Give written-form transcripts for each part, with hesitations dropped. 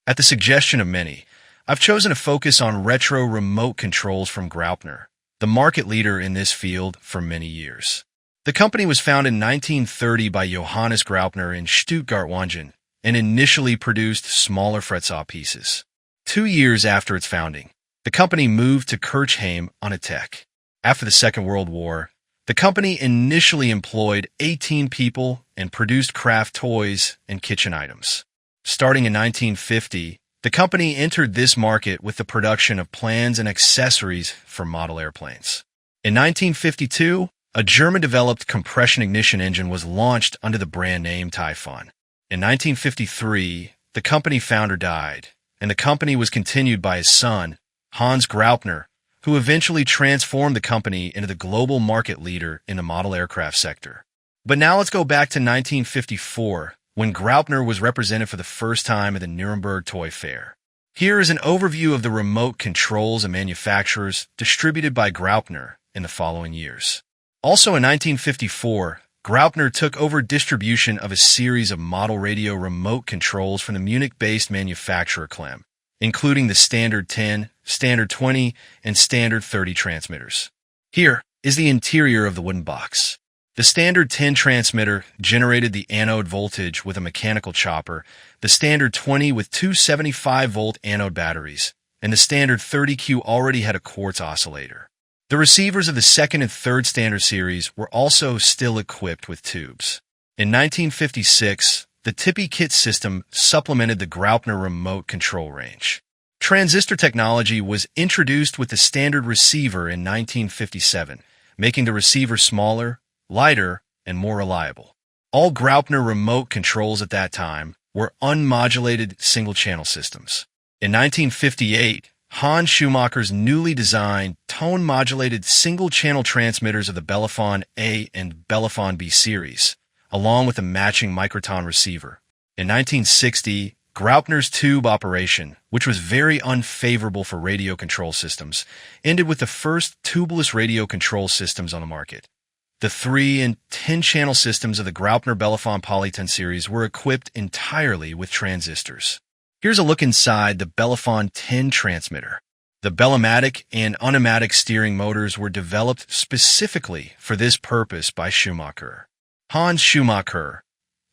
At the suggestion of many, I've chosen to focus on retro remote controls from Graupner, the market leader in this field for many years. The company was founded in 1930 by Johannes Graupner in Stuttgart-Wangen and initially produced smaller fretsaw pieces. 2 years after its founding, the company moved to Kirchheim on a Tech. After the Second World War, the company initially employed 18 people and produced craft toys and kitchen items. Starting in 1950, the company entered this market with the production of plans and accessories for model airplanes. In 1952, a German-developed compression ignition engine was launched under the brand name Typhon. In 1953, the company founder died, and the company was continued by his son, Hans Graupner, who eventually transformed the company into the global market leader in the model aircraft sector. But now let's go back to 1954, when Graupner was represented for the first time at the Nuremberg Toy Fair. Here is an overview of the remote controls and manufacturers distributed by Graupner in the following years. Also in 1954, Graupner took over distribution of a series of model radio remote controls from the Munich-based manufacturer Clem, including the Standard 10, Standard 20, and Standard 30 transmitters. Here is the interior of the wooden box. The Standard 10 transmitter generated the anode voltage with a mechanical chopper, the Standard 20 with two 75-volt anode batteries, and the Standard 30Q already had a quartz oscillator. The receivers of the second and third standard series were also still equipped with tubes. In 1956, the Tippy kit system supplemented the Graupner remote control range. Transistor technology was introduced with the standard receiver in 1957, making the receiver smaller, lighter, and more reliable. All Graupner remote controls at that time were unmodulated single-channel systems. In 1958, Hans Schumacher's newly designed tone-modulated single-channel transmitters of the Bellaphon A and Bellaphon B series, along with a matching microton receiver. In 1960, Graupner's tube operation, which was very unfavorable for radio control systems, ended with the first tubeless radio control systems on the market. The 3- and 10-channel systems of the Graupner Bellaphon Polyton series were equipped entirely with transistors. Here's a look inside the Bellaphon 10 transmitter. The Bellamatic and Unimatic steering motors were developed specifically for this purpose by Schumacher. Hans Schumacher,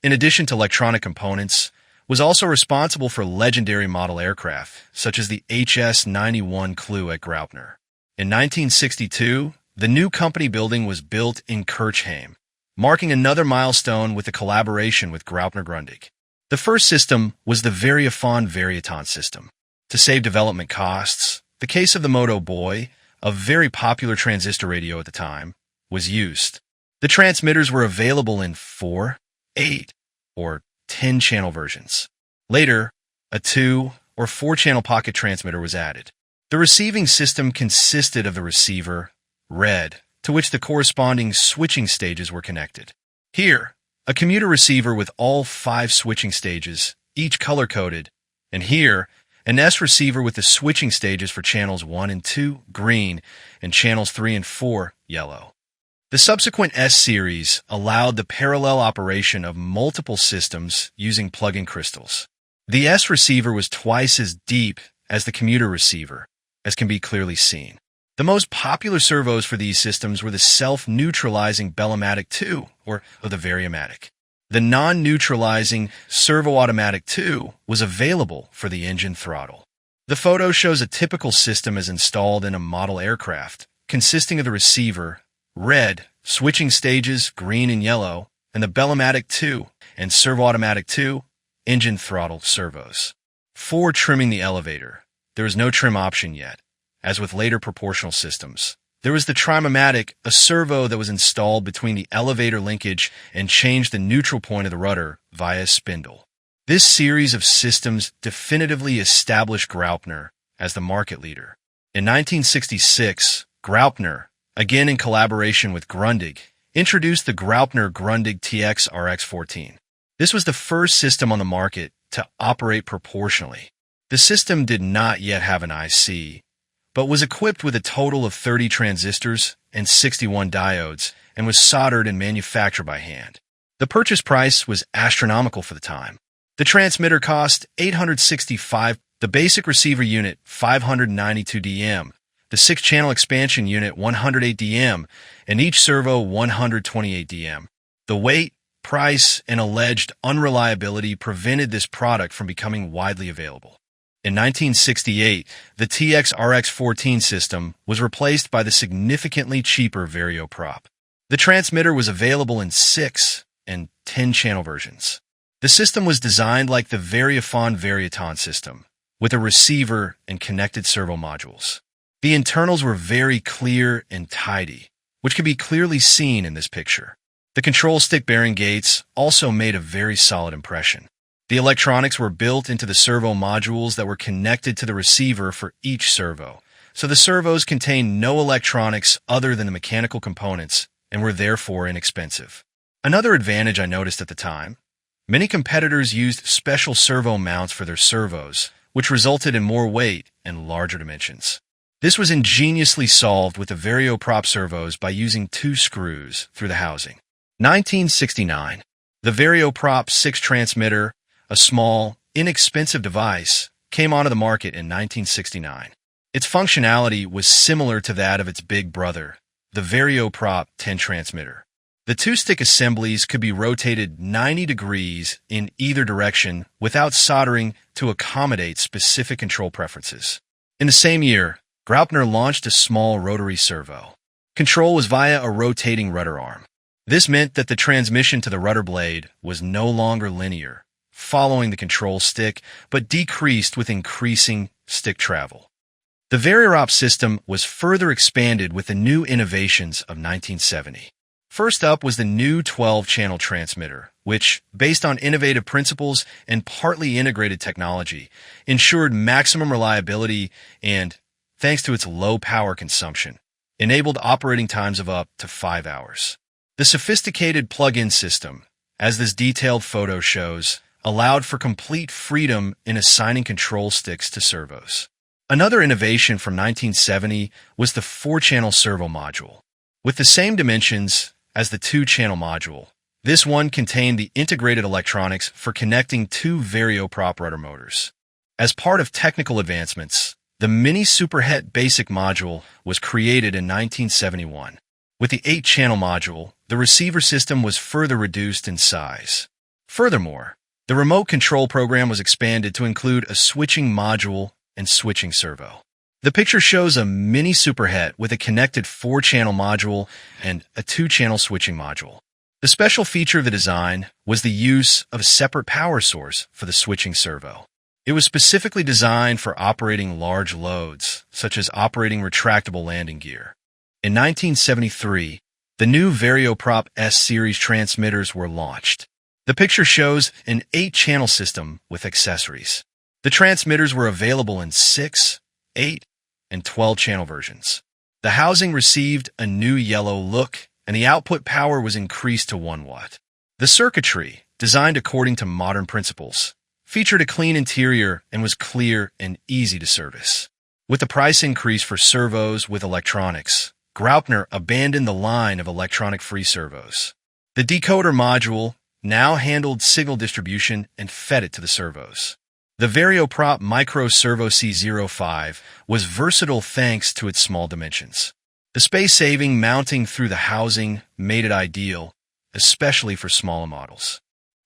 in addition to electronic components, was also responsible for legendary model aircraft, such as the HS-91 Clue at Graupner. In 1962, the new company building was built in Kirchheim, marking another milestone with the collaboration with Graupner Grundig. The first system was the Variophon and Varioton system. To save development costs, the case of the Moto Boy, a very popular transistor radio at the time, was used. The transmitters were available in 4, 8, or 10-channel versions. Later, a 2- or 4-channel pocket transmitter was added. The receiving system consisted of the receiver, red, to which the corresponding switching stages were connected. Here, a commuter receiver with all 5 switching stages, each color-coded, and here, an S receiver with the switching stages for channels 1 and 2, green, and channels 3 and 4, yellow. The subsequent S series allowed the parallel operation of multiple systems using plug-in crystals. The S receiver was twice as deep as the commuter receiver, as can be clearly seen. The most popular servos for these systems were the self-neutralizing Bellamatic 2, or the Variomatic. The non-neutralizing Servo-Automatic 2 was available for the engine throttle. The photo shows a typical system as installed in a model aircraft, consisting of the receiver, red, switching stages, green and yellow, and the Bellamatic 2 and Servo-Automatic 2, engine throttle servos. For trimming the elevator, there is no trim option yet. As with later proportional systems, there was the Trimomatic, a servo that was installed between the elevator linkage and changed the neutral point of the rudder via a spindle. This series of systems definitively established Graupner as the market leader. In 1966, Graupner, again in collaboration with Grundig, introduced the Graupner Grundig TX RX14. This was the first system on the market to operate proportionally. The system did not yet have an IC, but was equipped with a total of 30 transistors and 61 diodes and was soldered and manufactured by hand. The purchase price was astronomical for the time, The transmitter cost $865, the basic receiver unit 592 dm, the 6-channel expansion unit 108 dm, and each servo 128 dm. The weight, price, and alleged unreliability prevented this product from becoming widely available. In 1968, the TX-RX-14 system was replaced by the significantly cheaper Varioprop. The transmitter was available in 6 and 10-channel versions. The system was designed like the Variophon and Varioton system, with a receiver and connected servo modules. The internals were very clear and tidy, which can be clearly seen in this picture. The control stick bearing gates also made a very solid impression. The electronics were built into the servo modules that were connected to the receiver for each servo, so the servos contained no electronics other than the mechanical components and were therefore inexpensive. Another advantage I noticed at the time, many competitors used special servo mounts for their servos, which resulted in more weight and larger dimensions. This was ingeniously solved with the Varioprop servos by using 2 screws through the housing. 1969. The Varioprop 6 transmitter, a small, inexpensive device, came onto the market in 1969. Its functionality was similar to that of its big brother, the Varioprop 10 transmitter. The 2-stick assemblies could be rotated 90 degrees in either direction without soldering to accommodate specific control preferences. In the same year, Graupner launched a small rotary servo. Control was via a rotating rudder arm. This meant that the transmission to the rudder blade was no longer linear, following the control stick, but decreased with increasing stick travel. The Varioprop system was further expanded with the new innovations of 1970. First up was the new 12-channel transmitter, which, based on innovative principles and partly integrated technology, ensured maximum reliability and, thanks to its low power consumption, enabled operating times of up to 5 hours. The sophisticated plug-in system, as this detailed photo shows, allowed for complete freedom in assigning control sticks to servos. Another innovation from 1970 was the 4-channel servo module. With the same dimensions as the 2-channel module, this one contained the integrated electronics for connecting 2 Varioprop rudder motors. As part of technical advancements, the Mini Superhet Basic module was created in 1971. With the 8-channel module, the receiver system was further reduced in size. Furthermore, the remote control program was expanded to include a switching module and switching servo. The picture shows a Mini Superhet with a connected 4-channel module and a 2-channel switching module. The special feature of the design was the use of a separate power source for the switching servo. It was specifically designed for operating large loads, such as operating retractable landing gear. In 1973, the new Varioprop S-series transmitters were launched. The picture shows an 8-channel system with accessories. The transmitters were available in 6, 8, and 12-channel versions. The housing received a new yellow look, and the output power was increased to 1 watt. The circuitry, designed according to modern principles, featured a clean interior and was clear and easy to service. With the price increase for servos with electronics, Graupner abandoned the line of electronic-free servos. The decoder module now handled signal distribution and fed it to the servos. The Varioprop Micro Servo C05 was versatile thanks to its small dimensions. The space-saving mounting through the housing made it ideal, especially for smaller models.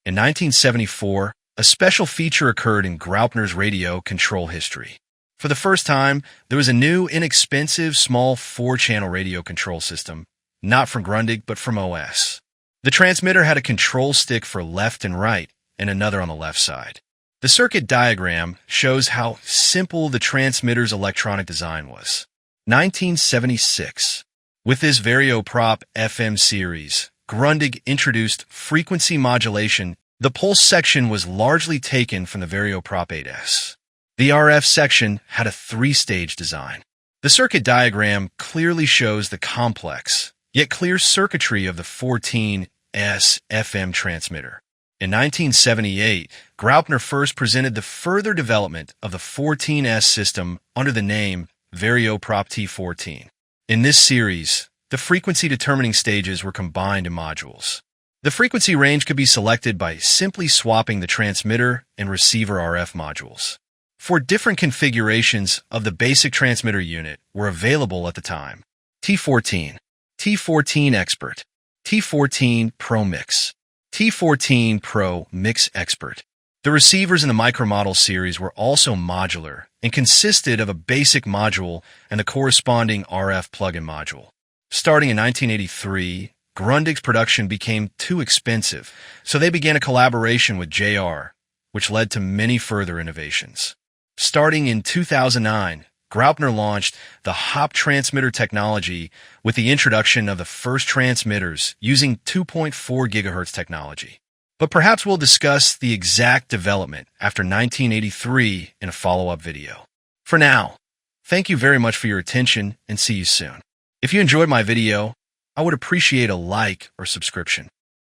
In 1974, a special feature occurred in Graupner's radio control history. For the first time, there was a new, inexpensive, small 4-channel radio control system, not from Grundig, but from OS. The transmitter had a control stick for left and right, and another on the left side. The circuit diagram shows how simple the transmitter's electronic design was. 1976. With this Varioprop FM series, Grundig introduced frequency modulation. The pulse section was largely taken from the Varioprop 8S. The RF section had a 3-stage design. The circuit diagram clearly shows the complex, yet clear circuitry of the 14S FM transmitter. In 1978, Graupner first presented the further development of the 14S system under the name Varioprop T14. In this series, the frequency determining stages were combined in modules. The frequency range could be selected by simply swapping the transmitter and receiver RF modules. Four different configurations of the basic transmitter unit were available at the time: T14, T14 Expert, T14 Pro Mix, T14 Pro Mix Expert. The receivers in the micromodel series were also modular and consisted of a basic module and the corresponding RF plug-in module. Starting in 1983, Grundig's production became too expensive, so they began a collaboration with JR, which led to many further innovations. Starting in 2009, Graupner launched the Hott transmitter technology with the introduction of the first transmitters using 2.4 GHz technology. But perhaps we'll discuss the exact development after 1983 in a follow-up video. For now, thank you very much for your attention and see you soon. If you enjoyed my video, I would appreciate a like or subscription.